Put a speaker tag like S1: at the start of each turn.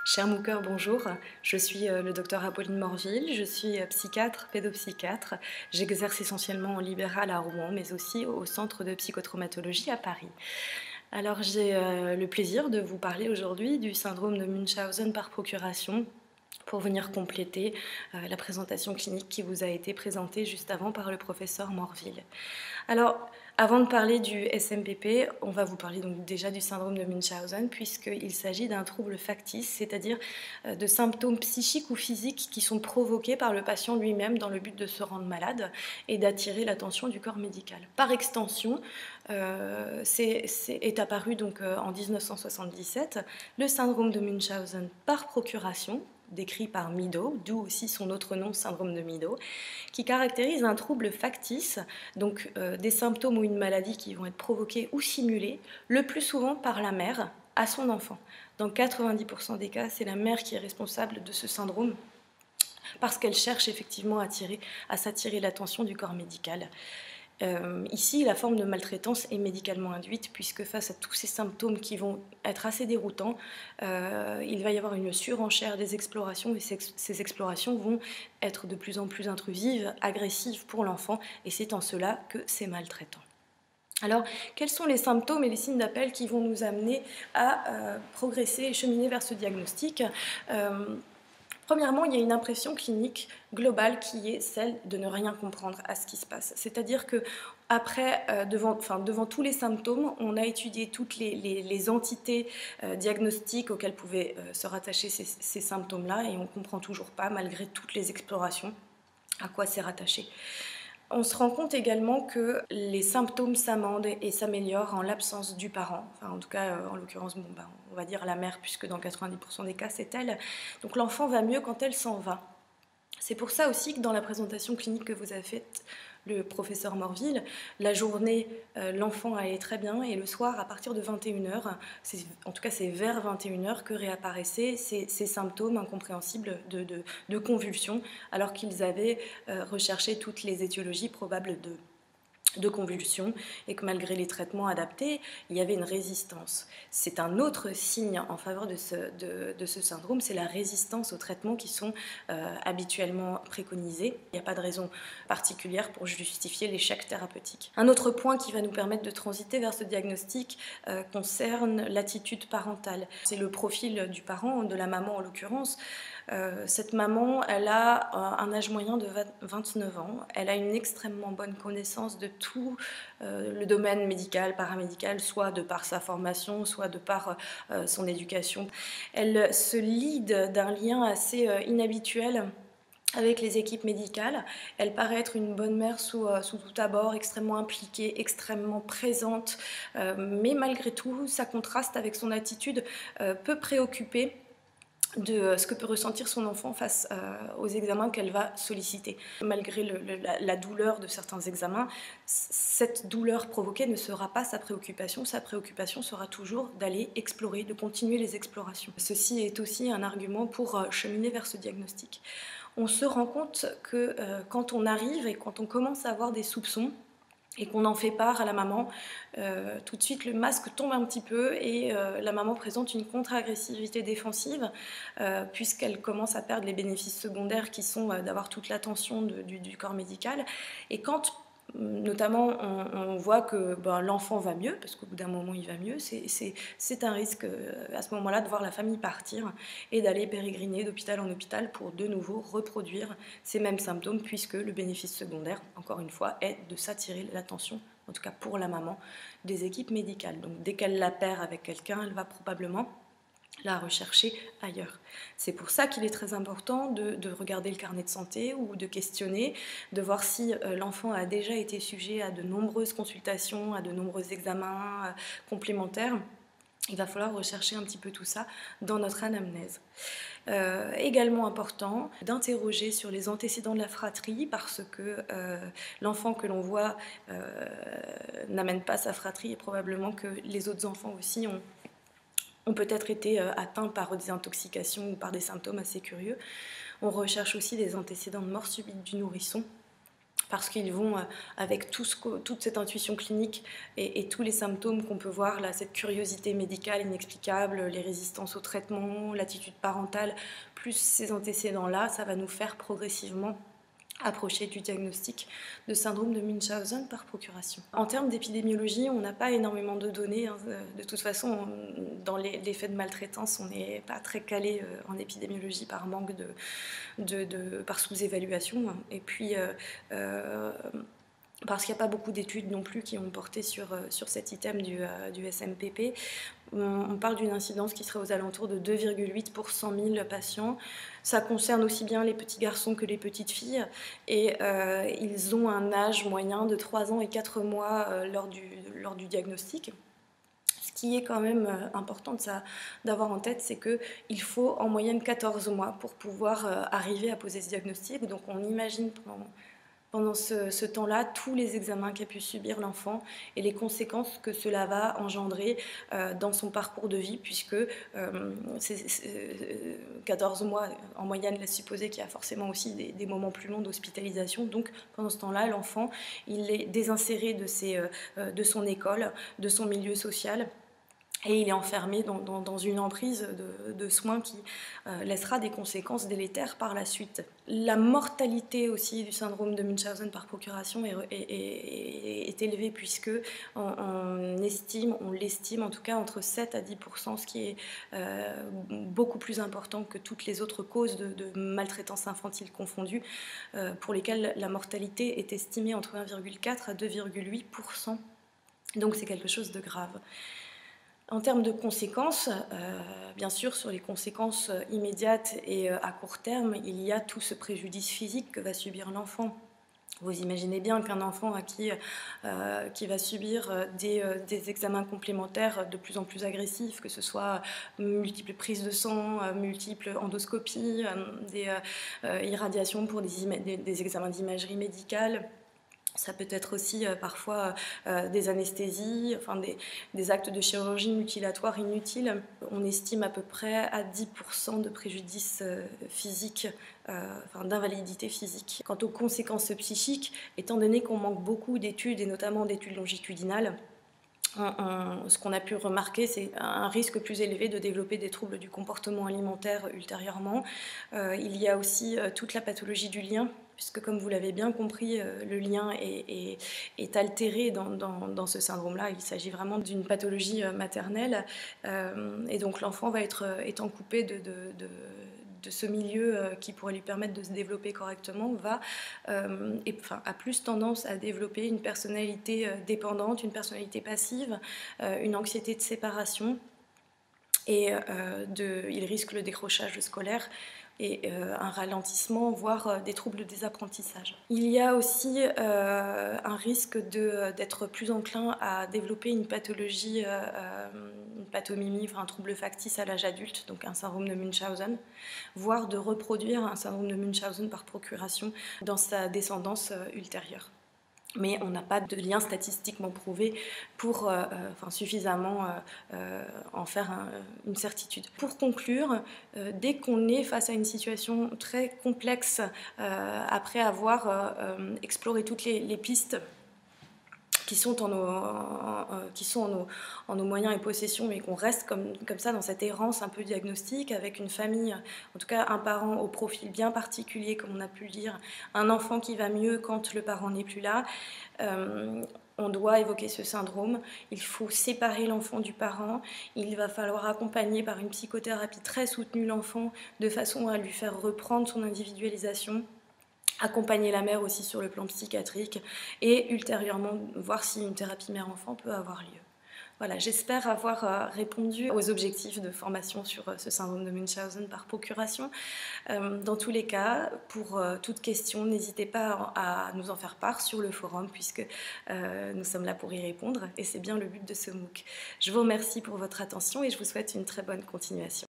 S1: Cher Mooker, bonjour. Je suis le docteur Apolline Morville, je suis psychiatre, pédopsychiatre. J'exerce essentiellement en libéral à Rouen, mais aussi au centre de psychotraumatologie à Paris. Alors j'ai le plaisir de vous parler aujourd'hui du syndrome de Munchausen par procuration, pour venir compléter la présentation clinique qui vous a été présentée juste avant par le professeur Morville. Alors, avant de parler du SMPP, on va vous parler donc déjà du syndrome de Munchausen, puisqu'il s'agit d'un trouble factice, c'est-à-dire de symptômes psychiques ou physiques qui sont provoqués par le patient lui-même dans le but de se rendre malade et d'attirer l'attention du corps médical. Par extension, est apparu donc en 1977 le syndrome de Munchausen par procuration, décrit par Meadow, d'où aussi son autre nom, syndrome de Meadow, qui caractérise un trouble factice, donc des symptômes ou une maladie qui vont être provoqués ou simulés, le plus souvent par la mère à son enfant. Dans 90% des cas, c'est la mère qui est responsable de ce syndrome parce qu'elle cherche effectivement à s'attirer l'attention du corps médical. Ici, la forme de maltraitance est médicalement induite, puisque face à tous ces symptômes qui vont être assez déroutants, il va y avoir une surenchère des explorations, et ces explorations vont être de plus en plus intrusives, agressives pour l'enfant, et c'est en cela que c'est maltraitant. Alors, quels sont les symptômes et les signes d'appel qui vont nous amener à progresser et cheminer vers ce diagnostic? Premièrement, il y a une impression clinique globale qui est celle de ne rien comprendre à ce qui se passe. C'est-à-dire que après, devant tous les symptômes, on a étudié toutes les entités diagnostiques auxquelles pouvaient se rattacher ces symptômes-là et on ne comprend toujours pas, malgré toutes les explorations, à quoi c'est rattaché. On se rend compte également que les symptômes s'amendent et s'améliorent en l'absence du parent. Enfin, en tout cas, en l'occurrence, on va dire la mère, puisque dans 90% des cas, c'est elle. Donc l'enfant va mieux quand elle s'en va. C'est pour ça aussi que dans la présentation clinique que vous avez faite, le professeur Morville, la journée, l'enfant allait très bien et le soir, à partir de 21h, en tout cas c'est vers 21h que réapparaissaient ces symptômes incompréhensibles de convulsions, alors qu'ils avaient recherché toutes les étiologies probables de convulsions et que malgré les traitements adaptés, il y avait une résistance. C'est un autre signe en faveur de ce syndrome, c'est la résistance aux traitements qui sont habituellement préconisés. Il n'y a pas de raison particulière pour justifier l'échec thérapeutique. Un autre point qui va nous permettre de transiter vers ce diagnostic concerne l'attitude parentale. C'est le profil du parent, de la maman en l'occurrence. Cette maman, elle a un âge moyen de 29 ans, elle a une extrêmement bonne connaissance de tout le domaine médical, paramédical, soit de par sa formation, soit de par son éducation. Elle se lie d'un lien assez inhabituel avec les équipes médicales. Elle paraît être une bonne mère sous tout abord, extrêmement impliquée, extrêmement présente, mais malgré tout, ça contraste avec son attitude peu préoccupée de ce que peut ressentir son enfant face aux examens qu'elle va solliciter. Malgré la douleur de certains examens, cette douleur provoquée ne sera pas sa préoccupation sera toujours d'aller explorer, de continuer les explorations. Ceci est aussi un argument pour cheminer vers ce diagnostic. On se rend compte que quand on arrive et quand on commence à avoir des soupçons, et qu'on en fait part à la maman, tout de suite le masque tombe un petit peu et la maman présente une contre-agressivité défensive puisqu'elle commence à perdre les bénéfices secondaires qui sont d'avoir toute l'attention du corps médical. Et quand notamment on voit que l'enfant va mieux, parce qu'au bout d'un moment il va mieux, c'est un risque à ce moment-là de voir la famille partir et d'aller pérégriner d'hôpital en hôpital pour de nouveau reproduire ces mêmes symptômes, puisque le bénéfice secondaire, encore une fois, est de s'attirer l'attention, en tout cas pour la maman, des équipes médicales. Donc dès qu'elle la perd avec quelqu'un, elle va probablement la rechercher ailleurs. C'est pour ça qu'il est très important de regarder le carnet de santé ou de questionner, de voir si l'enfant a déjà été sujet à de nombreuses consultations, à de nombreux examens complémentaires. Il va falloir rechercher un petit peu tout ça dans notre anamnèse. Également important d'interroger sur les antécédents de la fratrie, parce que l'enfant que l'on voit n'amène pas sa fratrie et probablement que les autres enfants aussi ont peut-être été atteints par des intoxications ou par des symptômes assez curieux. On recherche aussi des antécédents de mort subite du nourrisson, parce qu'ils vont, avec toute cette intuition clinique et tous les symptômes qu'on peut voir, là, cette curiosité médicale inexplicable, les résistances au traitement, l'attitude parentale, plus ces antécédents-là, ça va nous faire progressivement approcher du diagnostic de syndrome de Munchausen par procuration. En termes d'épidémiologie, on n'a pas énormément de données. De toute façon, dans les faits de maltraitance, on n'est pas très calé en épidémiologie par manque par sous-évaluation. Et puis, parce qu'il n'y a pas beaucoup d'études non plus qui ont porté sur cet item du SMPP. On parle d'une incidence qui serait aux alentours de 2,8 pour 100 000 patients. Ça concerne aussi bien les petits garçons que les petites filles. Et ils ont un âge moyen de 3 ans et 4 mois lors du diagnostic. Ce qui est quand même important d'avoir en tête, c'est qu'il faut en moyenne 14 mois pour pouvoir arriver à poser ce diagnostic. Donc on imagine pendant ce temps-là, tous les examens qu'a pu subir l'enfant et les conséquences que cela va engendrer dans son parcours de vie, puisque 14 mois en moyenne laisse supposer qu'il y a forcément aussi des moments plus longs d'hospitalisation. Donc pendant ce temps-là, l'enfant, il est désinséré de son école, de son milieu social. Et il est enfermé dans une emprise de soins qui laissera des conséquences délétères par la suite. La mortalité aussi du syndrome de Munchausen par procuration est élevée, puisque on l'estime en tout cas entre 7 à 10%, ce qui est beaucoup plus important que toutes les autres causes de maltraitance infantile confondues, pour lesquelles la mortalité est estimée entre 1,4 à 2,8%. Donc c'est quelque chose de grave. En termes de conséquences, bien sûr, sur les conséquences immédiates et à court terme, il y a tout ce préjudice physique que va subir l'enfant. Vous imaginez bien qu'un enfant qui va subir des examens complémentaires de plus en plus agressifs, que ce soit multiples prises de sang, multiples endoscopies, des irradiations pour des examens d'imagerie médicale. Ça peut être aussi parfois des anesthésies, enfin des actes de chirurgie mutilatoire inutiles. On estime à peu près à 10% de préjudice physique, d'invalidité physique. Quant aux conséquences psychiques, étant donné qu'on manque beaucoup d'études, et notamment d'études longitudinales, ce qu'on a pu remarquer, c'est un risque plus élevé de développer des troubles du comportement alimentaire ultérieurement. Il y a aussi toute la pathologie du lien, puisque comme vous l'avez bien compris, le lien est altéré dans ce syndrome-là. Il s'agit vraiment d'une pathologie maternelle, et donc l'enfant va étant coupé de ce milieu qui pourrait lui permettre de se développer correctement, a plus tendance à développer une personnalité dépendante, une personnalité passive, une anxiété de séparation, et il risque le décrochage scolaire et un ralentissement, voire des troubles des apprentissages. Il y a aussi un risque d'être plus enclin à développer une pathologie, une pathomimie, un trouble factice à l'âge adulte, donc un syndrome de Munchausen, voire de reproduire un syndrome de Munchausen par procuration dans sa descendance ultérieure. Mais on n'a pas de lien statistiquement prouvé pour suffisamment en faire une certitude. Pour conclure, dès qu'on est face à une situation très complexe, après avoir exploré toutes les pistes qui sont en nos moyens et possessions, mais qu'on reste comme ça dans cette errance un peu diagnostique, avec une famille, en tout cas un parent au profil bien particulier, comme on a pu le dire, un enfant qui va mieux quand le parent n'est plus là. On doit évoquer ce syndrome. Il faut séparer l'enfant du parent. Il va falloir accompagner par une psychothérapie très soutenue l'enfant, de façon à lui faire reprendre son individualisation, accompagner la mère aussi sur le plan psychiatrique, et ultérieurement voir si une thérapie mère-enfant peut avoir lieu. Voilà, j'espère avoir répondu aux objectifs de formation sur ce syndrome de Munchausen par procuration. Dans tous les cas, pour toute question, n'hésitez pas à nous en faire part sur le forum, puisque nous sommes là pour y répondre, et c'est bien le but de ce MOOC. Je vous remercie pour votre attention et je vous souhaite une très bonne continuation.